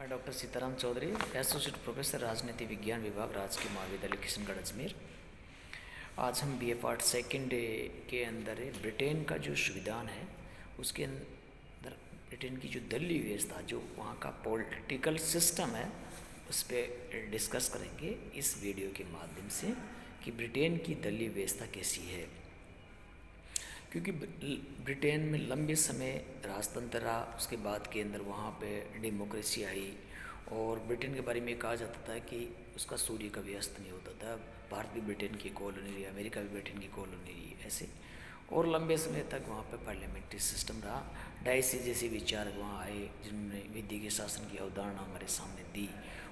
मैं doctor Sitaram Choudhary, associate professor राजनीति विज्ञान विभाग, राजकीय महाविद्यालय किशनगढ़ अजमेर। आज हम बीए पार्ट सेकंड के अंदर ब्रिटेन का जो संविधान है उसके अंदर ब्रिटेन की जो दलीय व्यवस्था, जो वहाँ का पॉलिटिकल सिस्टम है, उस पर डिस्कस करेंगे इस वीडियो के माध्यम से कि ब्रिटेन की दलीय व्यवस्था कैसी है। क्योंकि ब्रिटेन में लंबे समय राजतंत्र रहा, उसके बाद के अंदर वहाँ पे डेमोक्रेसी आई और ब्रिटेन के बारे में कहा जाता था कि उसका सूर्य कभी अस्त नहीं होता था। भारत भी ब्रिटेन की कॉलोनी रही, अमेरिका भी ब्रिटेन की कॉलोनी रही, ऐसे और लंबे समय तक वहाँ पे पार्लियामेंट्री सिस्टम रहा। डाइसी जैसे विचारक वहाँ आए जिन्होंने विधि के शासन की अवधारणा हमारे सामने दी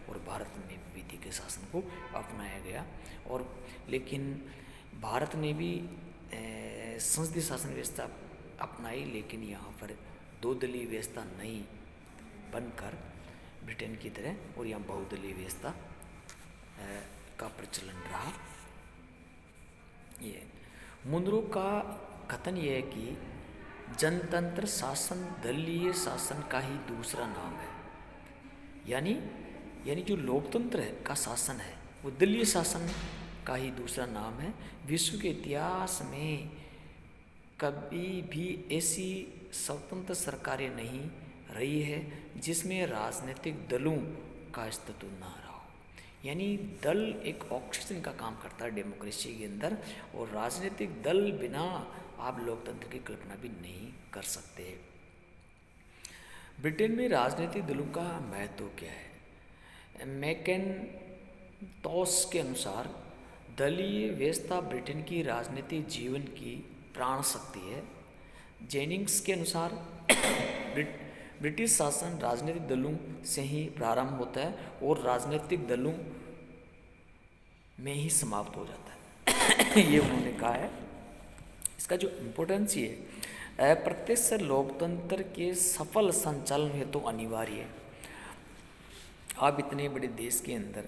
और भारत में भी विधि के शासन को अपनाया गया। और लेकिन भारत ने भी संसदीय शासन व्यवस्था अपनाई, लेकिन यहाँ पर दो दलीय व्यवस्था नहीं बनकर ब्रिटेन की तरह और यहाँ बहुदलीय व्यवस्था का प्रचलन रहा। ये मुनरो का कथन ये है कि जनतंत्र शासन दलीय शासन का ही दूसरा नाम है। यानी जो लोकतंत्र का शासन है वो दलीय शासन का ही दूसरा नाम है। विश्व के इतिहास में कभी भी ऐसी स्वतंत्र सरकारें नहीं रही है जिसमें राजनीतिक दलों का अस्तित्व ना रहा हो। यानी दल एक ऑक्सीजन का काम करता है डेमोक्रेसी के अंदर, और राजनीतिक दल बिना आप लोकतंत्र की कल्पना भी नहीं कर सकते। ब्रिटेन में राजनीतिक दलों का महत्व क्या है? मैकेन्टोश के अनुसार दलीय व्यवस्था ब्रिटेन की राजनीतिक जीवन की प्राण शक्ति है। जेनिंग्स के अनुसार ब्रिटिश शासन राजनीतिक दलों से ही प्रारंभ होता है और राजनीतिक दलों में ही समाप्त हो जाता है। ये उन्होंने कहा है। इसका जो इम्पोर्टेंस ये है, अप्रत्यक्ष लोकतंत्र के सफल संचालन हेतु तो अनिवार्य है। आप इतने बड़े देश के अंदर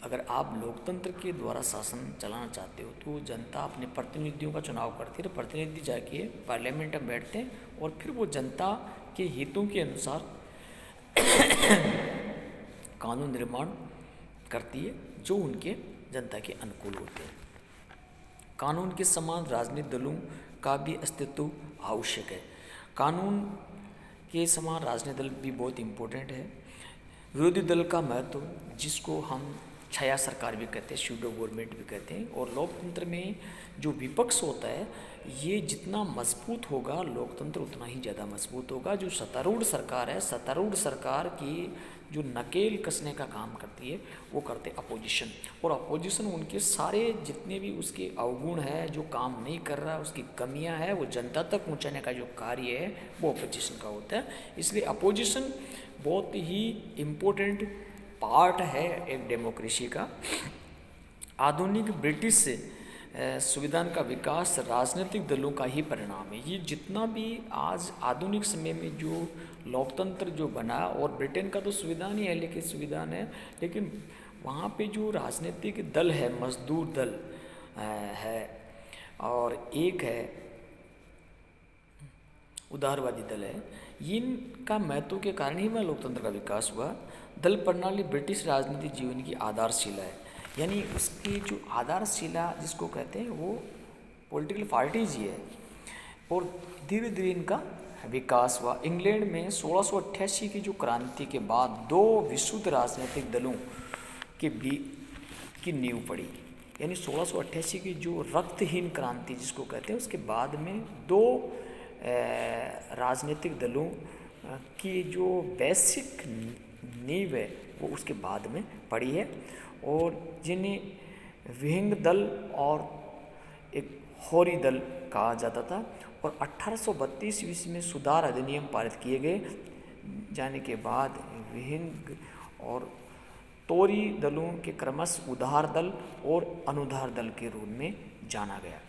अगर आप लोकतंत्र के द्वारा शासन चलाना चाहते हो तो जनता अपने प्रतिनिधियों का चुनाव करती है। प्रतिनिधि जाके पार्लियामेंट में बैठते हैं और फिर वो जनता के हितों के अनुसार कानून निर्माण करती है जो उनके जनता के अनुकूल होते हैं। कानून के समान राजनीतिक दलों का भी अस्तित्व आवश्यक है। कानून के समान राजनीतिक दल भी बहुत इम्पोर्टेंट है। विरोधी दल का महत्व, जिसको हम छाया सरकार भी कहते हैं, शूडो गवर्नमेंट भी कहते हैं, और लोकतंत्र में जो विपक्ष होता है ये जितना मजबूत होगा लोकतंत्र उतना ही ज़्यादा मजबूत होगा। जो सत्तारूढ़ सरकार है, सत्तारूढ़ सरकार की जो नकेल कसने का काम करती है वो करते अपोजिशन, और अपोजिशन उनके सारे जितने भी उसके अवगुण है, जो काम नहीं कर रहा, उसकी कमियां है, वो जनता तक पहुंचाने का जो कार्य है वो अपोजिशन का होता है। इसलिए अपोजिशन बहुत ही इम्पोर्टेंट पार्ट है एक डेमोक्रेसी का। आधुनिक ब्रिटिश संविधान का विकास राजनीतिक दलों का ही परिणाम है। ये जितना भी आज आधुनिक समय में जो लोकतंत्र जो बना, और ब्रिटेन का तो संविधान ही है, लेकिन संविधान है, लेकिन वहाँ पे जो राजनीतिक दल है, मजदूर दल है और एक है उदारवादी दल है, इनका महत्व के कारण ही वह लोकतंत्र का विकास हुआ। दल प्रणाली ब्रिटिश राजनीतिक जीवन की आधारशिला है। यानी उसकी जो आधारशिला जिसको कहते हैं वो पॉलिटिकल पार्टीज ही है, और धीरे धीरे इनका विकास हुआ। इंग्लैंड में 1688 की जो क्रांति के बाद दो विशुद्ध राजनीतिक दलों के बीच की नींव पड़ी। यानी 1688 की जो रक्तहीन क्रांति जिसको कहते हैं, उसके बाद में दो राजनीतिक दलों की जो बेसिक नींव है वो उसके बाद में पड़ी है, और जिन्हें विहिंग दल और एक होरी दल कहा जाता था। और 1832 ईस्वी में सुधार अधिनियम पारित किए गए जाने के बाद विहिंग और टोरी दलों के क्रमशः उदार दल और अनुदार दल के रूप में जाना गया।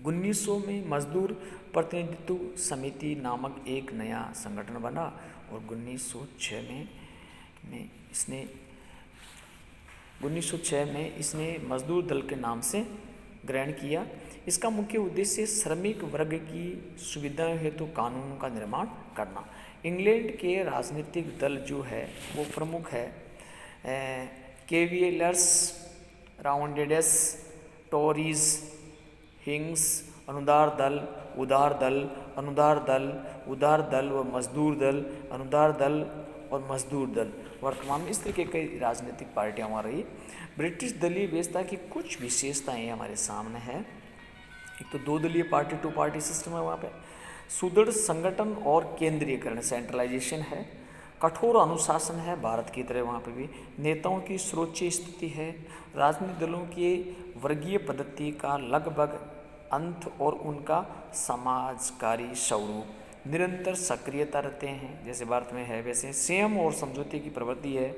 1900 में मजदूर प्रतिनिधित्व समिति नामक एक नया संगठन बना, और 1906 में इसने मजदूर दल के नाम से ग्रहण किया। इसका मुख्य उद्देश्य श्रमिक वर्ग की सुविधा हेतु कानूनों का निर्माण करना। इंग्लैंड के राजनीतिक दल जो है वो प्रमुख है कैवियलर्स, राउंडेड्स, टोरीज, हिंग्स, अनुदार दल, उदार दल, अनुदार दल, उदार दल व मजदूर दल, अनुदार दल और मजदूर दल। वर्तमान में इस तरह के कई राजनीतिक पार्टियां हमारी रही। ब्रिटिश दलीय व्यवस्था की कुछ विशेषताएं हमारे सामने है। एक तो दो दलीय पार्टी, टू पार्टी सिस्टम है वहाँ पे। सुदृढ़ संगठन और केंद्रीयकरण, सेंट्रलाइजेशन है। कठोर अनुशासन है भारत की तरह वहाँ पे भी। नेताओं की सर्वोच्च स्थिति है। राजनीतिक दलों की वर्गीय पद्धति का लगभग अंत और उनका समाजकारी स्वरूप। निरंतर सक्रियता रहते हैं जैसे भारत में है वैसे। संयम और समझौते की प्रवृत्ति है।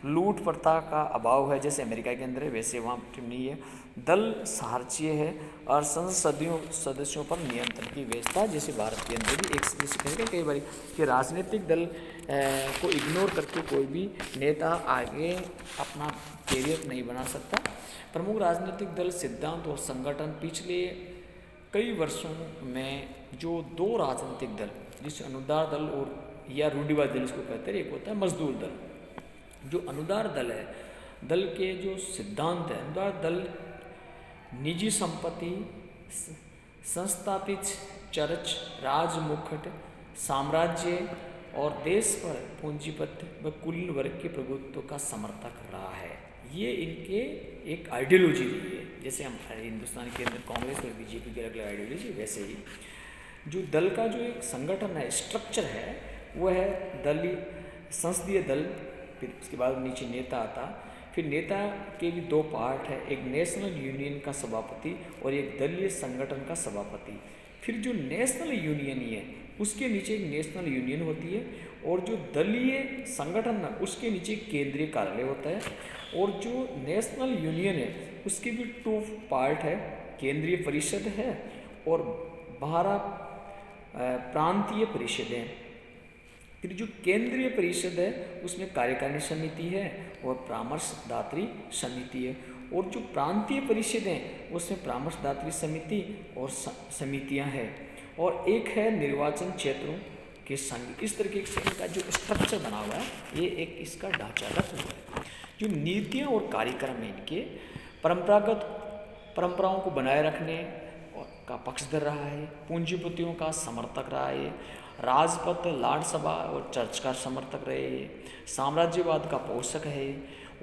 लूट प्रथा का अभाव है जैसे अमेरिका के अंदर है वैसे वहाँ पर नहीं है। दल साहचर्य है और संसदीय सदस्यों पर नियंत्रण की व्यवस्था जैसे भारत के अंदर भी। एक जैसे कहेंगे कई बार कि राजनीतिक दल को इग्नोर करके कोई भी नेता आगे अपना कैरियर नहीं बना सकता। प्रमुख राजनीतिक दल, सिद्धांत और संगठन। पिछले कई वर्षों में जो दो राजनीतिक दल जिसे अनुदार दल और या रूढ़िवादी दल इसको कहते हैं, एक होता है मजदूर दल। जो अनुदार दल है, दल के जो सिद्धांत है, अनुदार दल निजी संपत्ति, संस्थापित चर्च, राजमुकुट, साम्राज्य और देश पर पूंजीपति व कुलीन वर्ग के प्रभुत्व का समर्थक रहा है। ये इनके एक आइडियोलॉजी रही है। जैसे हम हिंदुस्तान के अंदर कांग्रेस और बीजेपी की अलग अलग आइडियोलॉजी, वैसे ही जो दल का जो एक संगठन है, स्ट्रक्चर है, वो है दलीय संसदीय दल। फिर उसके बाद नीचे नेता आता। फिर नेता के भी दो पार्ट है, एक नेशनल यूनियन का सभापति और एक दलीय संगठन का सभापति। फिर जो नेशनल यूनियन है उसके नीचे एक नेशनल यूनियन होती है और जो दलीय संगठन है उसके नीचे केंद्रीय कार्यालय होता है। और जो नेशनल यूनियन है उसके भी टू पार्ट है, केंद्रीय परिषद है और 12 प्रांतीय परिषद हैं। फिर जो केंद्रीय परिषद है उसमें कार्यकारिणी समिति है और परामर्शदात्री समिति है। और जो प्रांतीय परिषद हैं उसमें परामर्शदात्री समिति और समितियां हैं। और एक है निर्वाचन क्षेत्रों के संघ। इस तरीके से इनका जो स्ट्रक्चर बना हुआ है ये एक इसका ढांचागत हुआ है। जो नीतियाँ और कार्यक्रम है इनके परंपरागत परंपराओं को बनाए रखने का पक्षधर रहा है, पूंजीपतियों का समर्थक रहा है, राजपथ, लाडसभा और चर्च का समर्थक रहे है, साम्राज्यवाद का पोषक है,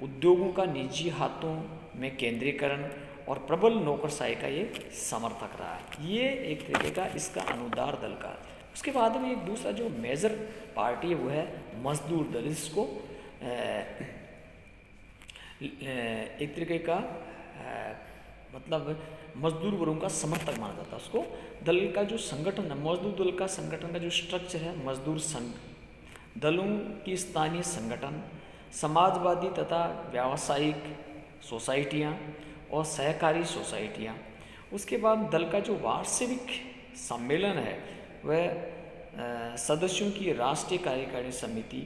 उद्योगों का निजी हाथों में केंद्रीकरण और प्रबल नौकरशाही का ये समर्थक रहा है। ये एक तरीके का इसका अनुदार दल का। उसके बाद में एक दूसरा जो मेजर पार्टी है वो है मजदूर दल। इसको एक तरीके का मतलब मजदूर वर्गों का समर्थक माना जाता है। उसको दल का जो संगठन है, मजदूर दल का संगठन का जो स्ट्रक्चर है, मजदूर संघ, दलों की स्थानीय संगठन, समाजवादी तथा व्यावसायिक सोसाइटियाँ और सहकारी सोसाइटियाँ। उसके बाद दल का जो वार्षिक सम्मेलन है वह सदस्यों की राष्ट्रीय कार्यकारिणी समिति,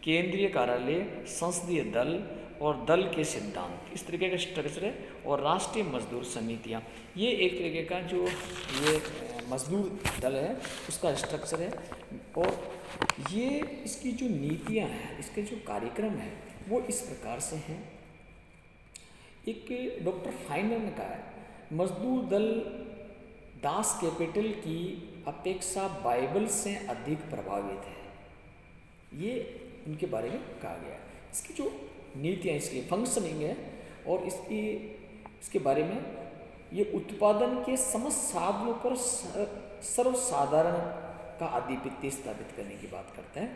केंद्रीय कार्यालय, संसदीय दल और दल के सिद्धांत, इस तरीके का स्ट्रक्चर है। और राष्ट्रीय मजदूर समितियाँ, ये एक तरीके का जो ये मजदूर दल है उसका स्ट्रक्चर है। और ये इसकी जो नीतियाँ हैं, इसके जो कार्यक्रम है वो इस प्रकार से हैं। एक डॉक्टर फाइनर ने कहा है, मजदूर दल दास कैपिटल की अपेक्षा बाइबल से अधिक प्रभावित है। ये उनके बारे में कहा गया है। इसकी जो नीतियाँ, इसकी फंक्शनिंग है और इसके बारे में ये उत्पादन के समस्त साधनों पर सर्वसाधारण का आधिपत्य स्थापित करने की बात करता है।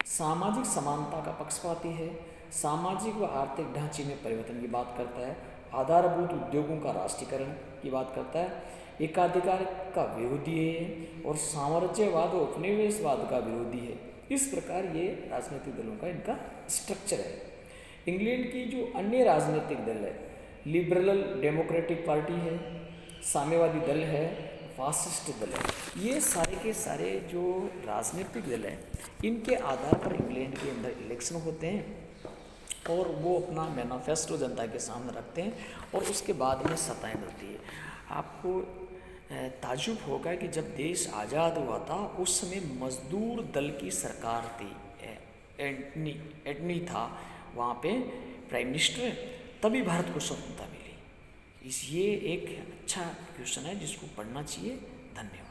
सामाजिक समानता का पक्षपाती है। सामाजिक व आर्थिक ढांचे में परिवर्तन की बात करता है। आधारभूत उद्योगों का राष्ट्रीयकरण की बात करता है। एकाधिकार का विरोधी है और साम्राज्यवाद और उपनिवेशवाद का विरोधी है। इस प्रकार ये राजनीतिक दलों का इनका स्ट्रक्चर है। इंग्लैंड की जो अन्य राजनीतिक दल है, लिबरल डेमोक्रेटिक पार्टी है, साम्यवादी दल है, फासिस्ट दल है। ये सारे के सारे जो राजनीतिक दल हैं इनके आधार पर इंग्लैंड के अंदर इलेक्शन होते हैं और वो अपना मैनिफेस्टो जनता के सामने रखते हैं और उसके बाद में सत्ताएं मिलती है। आपको ताज्जुब होगा कि जब देश आज़ाद हुआ था उस समय मजदूर दल की सरकार थी, एटनी था वहाँ पे प्राइम मिनिस्टर, तभी भारत को स्वतंत्रता मिली। ये एक अच्छा क्वेश्चन है जिसको पढ़ना चाहिए। धन्यवाद।